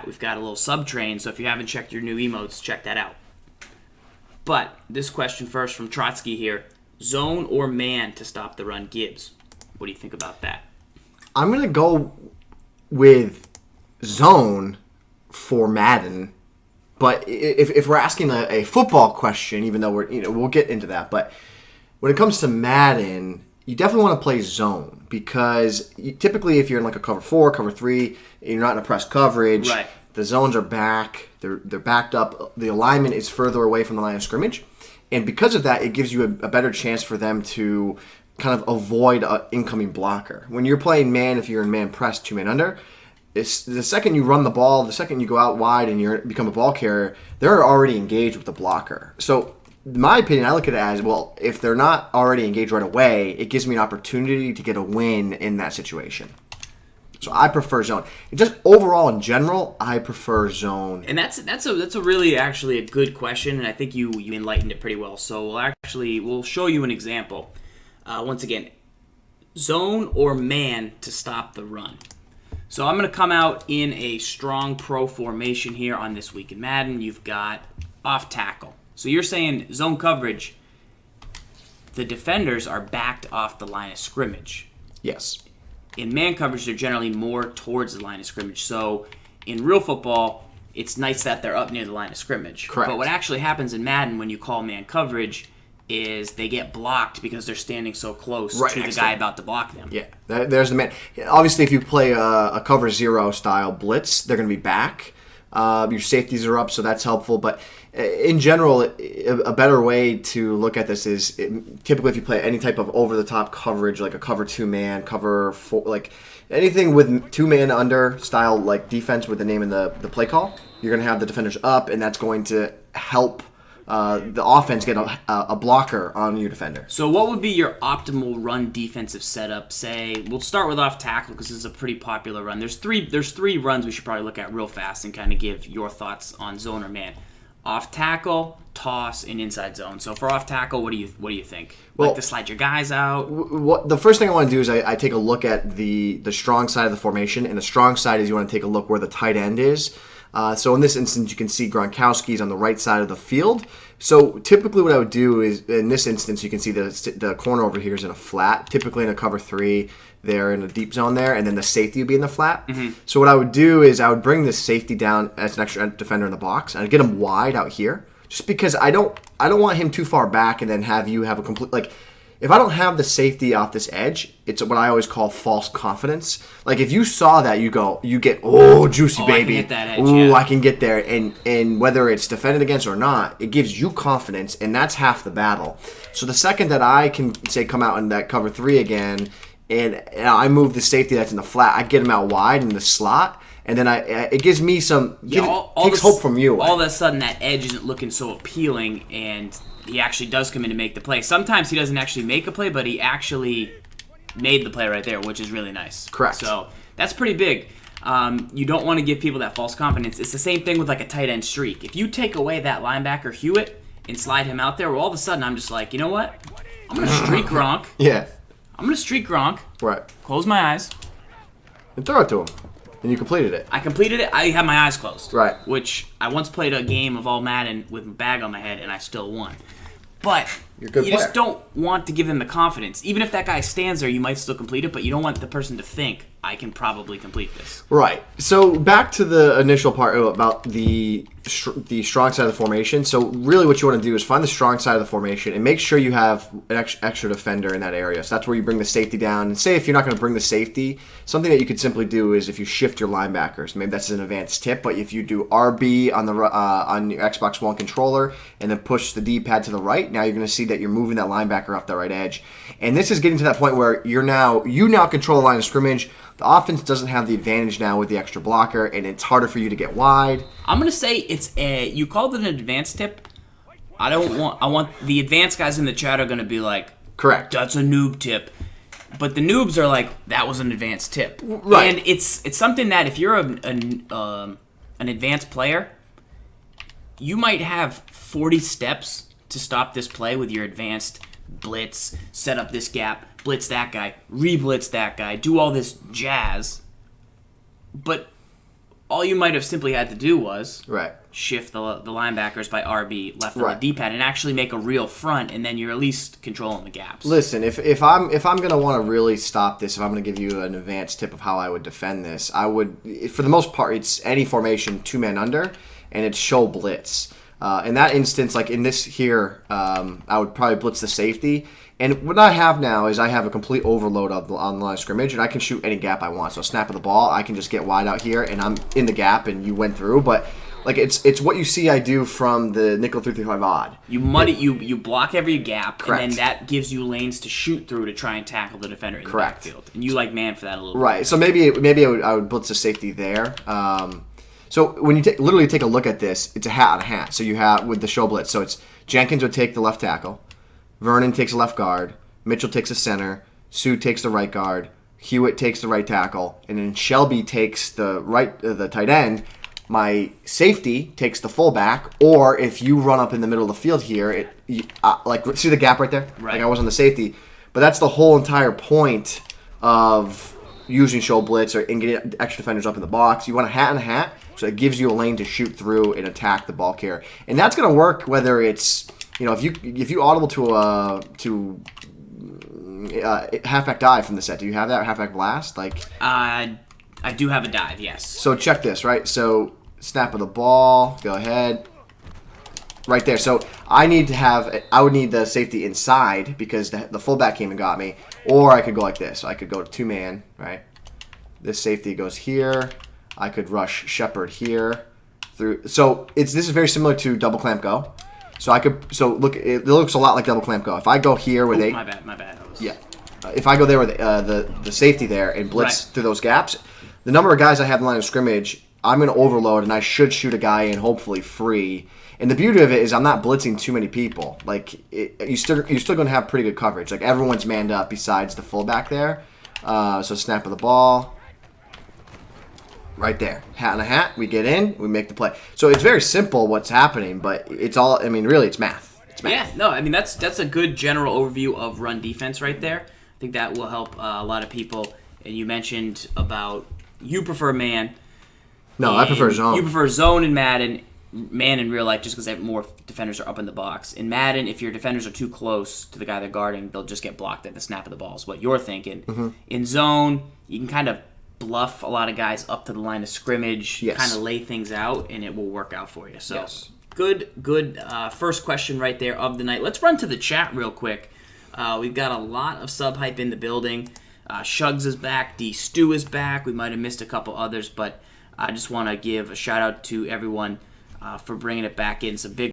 we've got a little sub-train, so if you haven't checked your new emotes, check that out. But this question first from Trotsky here. Zone or man to stop the run? Gibbs, what do you think about that? I'm going to go with zone for Madden. But if we're asking a football question, even though we'll get into that, but when it comes to Madden, you definitely want to play zone because typically if you're in like a cover 4, cover 3, and you're not in a press coverage, right. The zones are back, they're backed up, the alignment is further away from the line of scrimmage, and because of that, it gives you a better chance for them to kind of avoid an incoming blocker. When you're playing man, if you're in man press, 2-man under, it's the second you run the ball, the second you go out wide and you become a ball carrier, they're already engaged with the blocker. So, in my opinion, I look at it as, well, if they're not already engaged right away, it gives me an opportunity to get a win in that situation. So I prefer zone. Just overall, in general, I prefer zone. And that's a really actually a good question, and I think you enlightened it pretty well. So we'll show you an example. Once again, zone or man to stop the run. So I'm going to come out in a strong pro formation here on This Week in Madden. You've got off tackle. So you're saying zone coverage, the defenders are backed off the line of scrimmage. Yes. In man coverage, they're generally more towards the line of scrimmage. So in real football, it's nice that they're up near the line of scrimmage. Correct. But what actually happens in Madden when you call man coverage is they get blocked because they're standing so close to the guy about to block them. Yeah, there's the man. Obviously, if you play a cover 0 style blitz, they're going to be back. Your safeties are up, so that's helpful. But in general, a better way to look at this is typically if you play any type of over-the-top coverage, like a cover 2-man, cover 4, like anything with 2-man under style like defense with the name in the play call, you're going to have the defenders up, and that's going to help the offense get a blocker on your defender. So what would be your optimal run defensive setup? Say, we'll start with off tackle because this is a pretty popular run. There's three runs we should probably look at real fast and kind of give your thoughts on zone or man. Off tackle, toss, and inside zone. So for off tackle, what do you think? Like to slide your guys out? The first thing I want to do is I take a look at the strong side of the formation, and the strong side is you want to take a look where the tight end is. So in this instance, you can see Gronkowski's on the right side of the field. So typically what I would do is, in this instance, you can see the corner over here is in a flat. Typically in a cover 3, they're in a deep zone there, and then the safety would be in the flat. Mm-hmm. So what I would do is I would bring this safety down as an extra defender in the box, and I'd get him wide out here, just because I don't want him too far back and then have you have a complete, like, if I don't have the safety off this edge, it's what I always call false confidence. Like, if you saw that, you get, juicy baby. I can hit that edge, yeah. I can get there. And whether it's defended against or not, it gives you confidence, and that's half the battle. So the second that I can, say, come out in that cover 3 again, and I move the safety that's in the flat, I get him out wide in the slot, and then it gives me some, takes hope from you. All of a sudden, that edge isn't looking so appealing, and he actually does come in to make the play. Sometimes he doesn't actually make a play, but he actually made the play right there, which is really nice. Correct. So that's pretty big. You don't want to give people that false confidence. It's the same thing with like a tight end streak. If you take away that linebacker Hewitt and slide him out there, well, all of a sudden I'm just like, you know what? I'm going to streak Gronk. Yeah. I'm going to streak Gronk. Right. Close my eyes. And throw it to him. And you completed it. I completed it. I had my eyes closed. Right. Which I once played a game of all Madden with a bag on my head, and I still won. But you just don't want to give him the confidence. Even if that guy stands there, you might still complete it, but you don't want the person to think, I can probably complete this. Right. So back to the initial part about the strong side of the formation. So really what you want to do is find the strong side of the formation and make sure you have an extra defender in that area. So that's where you bring the safety down. And say if you're not going to bring the safety, something that you could simply do is if you shift your linebackers. Maybe that's an advanced tip, but if you do RB on your Xbox One controller and then push the D-pad to the right, now you're going to see that you're moving that linebacker off the right edge. And this is getting to that point where you now control the line of scrimmage. The offense doesn't have the advantage now with the extra blocker, and it's harder for you to get wide. I'm going to say you called it an advanced tip. I want the advanced guys in the chat are going to be like, correct, that's a noob tip. But the noobs are like, that was an advanced tip. Right. And it's something that if you're an advanced player, you might have 40 steps to stop this play with your advanced blitz, set up this gap, blitz that guy, re-blitz that guy, do all this jazz. But all you might have simply had to do was Right. shift the linebackers by RB left on Right. the D-pad and actually make a real front, and then you're at least controlling the gaps. Listen, if I'm gonna want to really stop this, if I'm gonna give you an advanced tip of how I would defend this, I would, for the most part, it's any formation 2-man under, and it's show blitz. In that instance, like in this here, I would probably blitz the safety. And what I have now is I have a complete overload on the line of scrimmage, and I can shoot any gap I want. So snap of the ball, I can just get wide out here, and I'm in the gap, and you went through. But like it's what you see I do from the nickel 3-3-5 odd. You block every gap, Correct. and then that gives you lanes to shoot through to try and tackle the defender in Correct. the backfield. And you like man for that a little Right. So maybe I would blitz the safety there. So when you literally take a look at this, it's a hat on a hat. So you have with the show blitz. So it's Jenkins would take the left tackle, Vernon takes a left guard, Mitchell takes a center, Sue takes the right guard, Hewitt takes the right tackle, and then Shelby takes the tight end. My safety takes the fullback, or if you run up in the middle of the field here, like see the gap right there? Right. Like I was on the safety, but that's the whole entire point of using show blitz and getting extra defenders up in the box. You want a hat and a hat, so it gives you a lane to shoot through and attack the ball carrier, and that's going to work whether it's if you audible to halfback dive from the set. Do you have that, or halfback blast? Like I do have a dive, yes. so check this, right? So snap of the ball, go ahead. Right there. So I would need the safety inside because the fullback came and got me. Or I could go like this. So I could go to 2-man, right? This safety goes here. I could rush Shepard here. So this is very similar to double clamp go. So look, it looks a lot like double clamp go. If I go here with my bad. yeah. If I go there with the safety there and blitz Right. through those gaps, the number of guys I have in the line of scrimmage, I'm going to overload and I should shoot a guy in hopefully free. And the beauty of it is I'm not blitzing too many people. Like you're still going to have pretty good coverage. Like everyone's manned up besides the fullback there. So snap of the ball. Right there. Hat in a hat. We get in. We make the play. So it's very simple what's happening, but it's all, I mean, really it's math. It's math. Yeah, no, I mean that's a good general overview of run defense right there. I think that will help a lot of people. And you mentioned about you prefer man. No, I prefer zone. You prefer zone in Madden, man in real life, just because more defenders are up in the box. In Madden, if your defenders are too close to the guy they're guarding, they'll just get blocked at the snap of the ball. Is what you're thinking. Mm-hmm. In zone, you can kind of bluff a lot of guys up to the line of scrimmage, Yes. kind of lay things out, and it will work out for you. So Yes. good first question right there of the night. Let's run to the chat real quick. We've got a lot of sub hype in the building. Shugs is back. D Stu is back. We might have missed a couple others, but I just want to give a shout out to everyone for bringing it back in. Some big